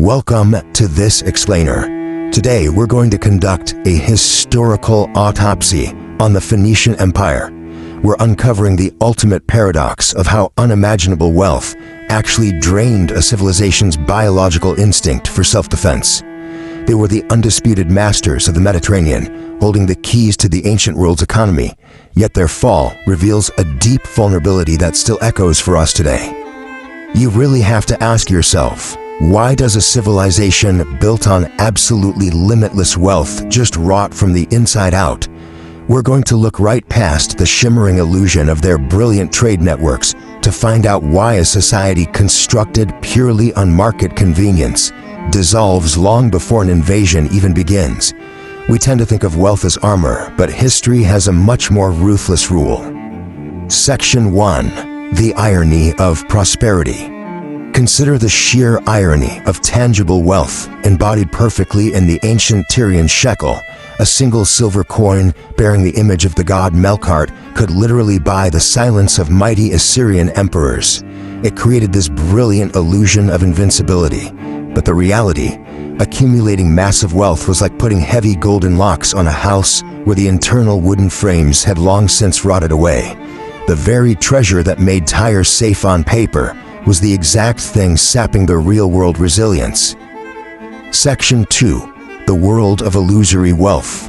Welcome to This Explainer. Today we're going to conduct a historical autopsy on the Phoenician Empire. We're uncovering the ultimate paradox of how unimaginable wealth actually drained a civilization's biological instinct for self-defense. They were the undisputed masters of the Mediterranean, holding the keys to the ancient world's economy, yet their fall reveals a deep vulnerability that still echoes for us today. You really have to ask yourself, why does a civilization built on absolutely limitless wealth just rot from the inside out? We're going to look right past the shimmering illusion of their brilliant trade networks to find out why a society constructed purely on market convenience dissolves long before an invasion even begins. We tend to think of wealth as armor, but history has a much more ruthless rule. Section 1. The irony of prosperity. Consider the sheer irony of tangible wealth embodied perfectly in the ancient Tyrian Shekel. A single silver coin bearing the image of the god Melkart could literally buy the silence of mighty Assyrian emperors. It created this brilliant illusion of invincibility. But the reality, accumulating massive wealth was like putting heavy golden locks on a house where the internal wooden frames had long since rotted away. The very treasure that made Tyre safe on paper was the exact thing sapping their real-world resilience. Section 2. The world of illusory wealth.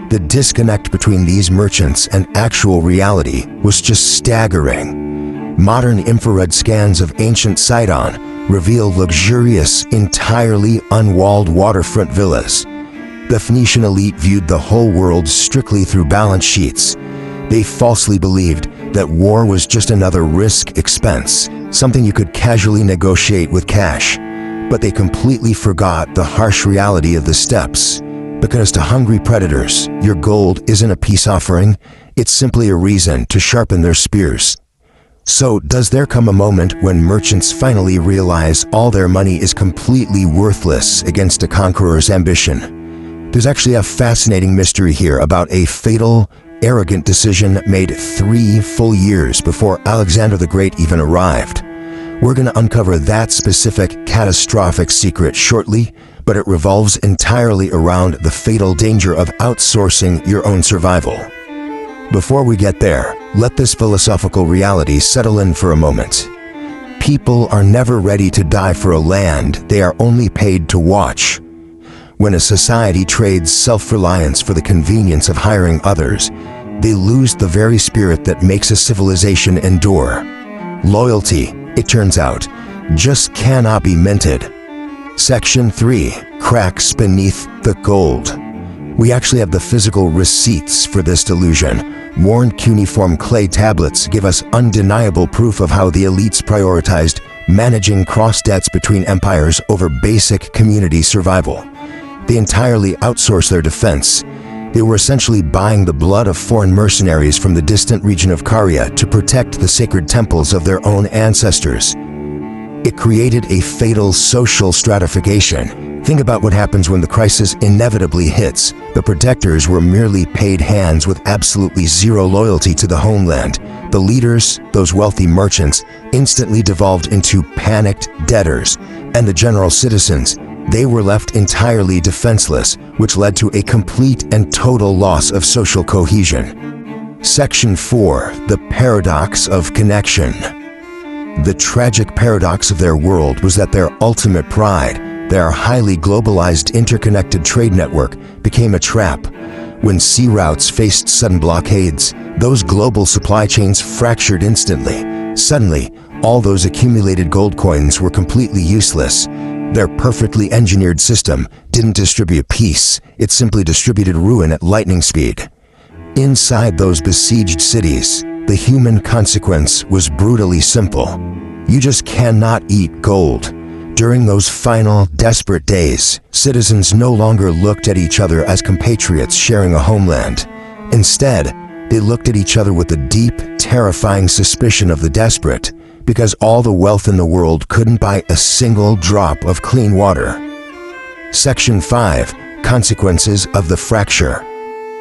The disconnect between these merchants and actual reality was just staggering. Modern infrared scans of ancient Sidon reveal luxurious, entirely unwalled waterfront villas. The Phoenician elite viewed the whole world strictly through balance sheets. They falsely believed that war was just another risk expense, something you could casually negotiate with cash. But they completely forgot the harsh reality of the steppes. Because to hungry predators, your gold isn't a peace offering, it's simply a reason to sharpen their spears. So, does there come a moment when merchants finally realize all their money is completely worthless against a conqueror's ambition? There's actually a fascinating mystery here about a fatal, arrogant decision made 3 full years before Alexander the Great even arrived. We're going to uncover that specific catastrophic secret shortly, but it revolves entirely around the fatal danger of outsourcing your own survival. Before we get there, let this philosophical reality settle in for a moment. People are never ready to die for a land they are only paid to watch. When a society trades self-reliance for the convenience of hiring others, they lose the very spirit that makes a civilization endure. Loyalty, it turns out, just cannot be minted. Section 3. Cracks beneath the gold. We actually have the physical receipts for this delusion. Worn cuneiform clay tablets give us undeniable proof of how the elites prioritized managing cross-debts between empires over basic community survival. They entirely outsourced their defense. They were essentially buying the blood of foreign mercenaries from the distant region of Karian to protect the sacred temples of their own ancestors. It created a fatal social stratification. Think about what happens when the crisis inevitably hits. The protectors were merely paid hands with absolutely zero loyalty to the homeland. The leaders, those wealthy merchants, instantly devolved into panicked debtors, and the general citizens, they were left entirely defenseless, which led to a complete and total loss of social cohesion. Section 4. The paradox of connection. The tragic paradox of their world was that their ultimate pride, their highly globalized interconnected trade network, became a trap. When sea routes faced sudden blockades, those global supply chains fractured instantly. Suddenly, all those accumulated gold coins were completely useless. Their perfectly engineered system didn't distribute peace, it simply distributed ruin at lightning speed. Inside those besieged cities, the human consequence was brutally simple. You just cannot eat gold. During those final, desperate days, citizens no longer looked at each other as compatriots sharing a homeland. Instead, they looked at each other with the deep, terrifying suspicion of the desperate, because all the wealth in the world couldn't buy a single drop of clean water. Section 5. Consequences of the fracture.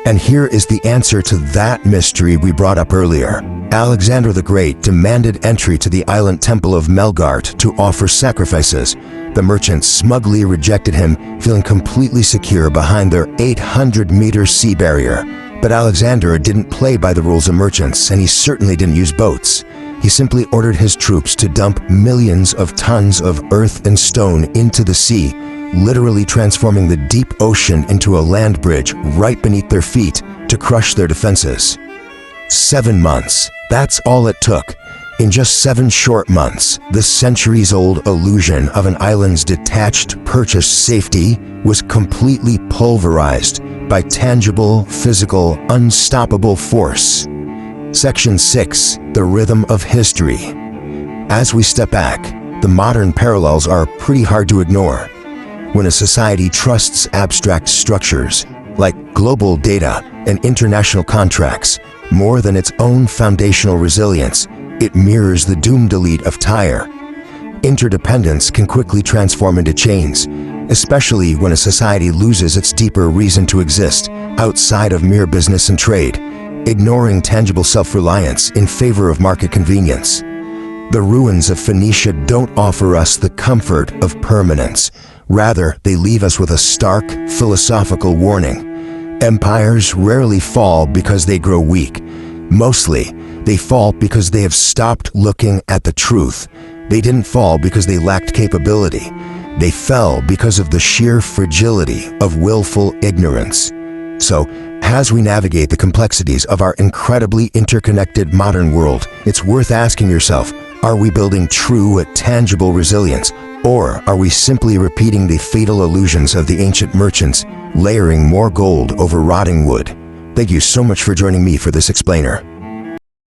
And here is the answer to that mystery we brought up earlier. Alexander the Great demanded entry to the island temple of Melgart to offer sacrifices. The merchants smugly rejected him, feeling completely secure behind their 800-meter sea barrier. But Alexander didn't play by the rules of merchants, and he certainly didn't use boats. He simply ordered his troops to dump millions of tons of earth and stone into the sea, literally transforming the deep ocean into a land bridge right beneath their feet to crush their defenses. 7 months. That's all it took. In just 7 short months, the centuries-old illusion of an island's detached, purchased safety was completely pulverized by tangible, physical, unstoppable force. Section 6. The Rhythm of History. As we step back, the modern parallels are pretty hard to ignore. When a society trusts abstract structures, like global data and international contracts, more than its own foundational resilience, it mirrors the doom-delete of Tyre. Interdependence can quickly transform into chains, especially when a society loses its deeper reason to exist outside of mere business and trade, ignoring tangible self-reliance in favor of market convenience. The ruins of Phoenicia don't offer us the comfort of permanence. Rather, they leave us with a stark, philosophical warning. Empires rarely fall because they grow weak. Mostly, they fall because they have stopped looking at the truth. They didn't fall because they lacked capability. They fell because of the sheer fragility of willful ignorance. So, as we navigate the complexities of our incredibly interconnected modern world, it's worth asking yourself, are we building true, tangible resilience? Or are we simply repeating the fatal illusions of the ancient merchants, layering more gold over rotting wood? Thank you so much for joining me for this explainer.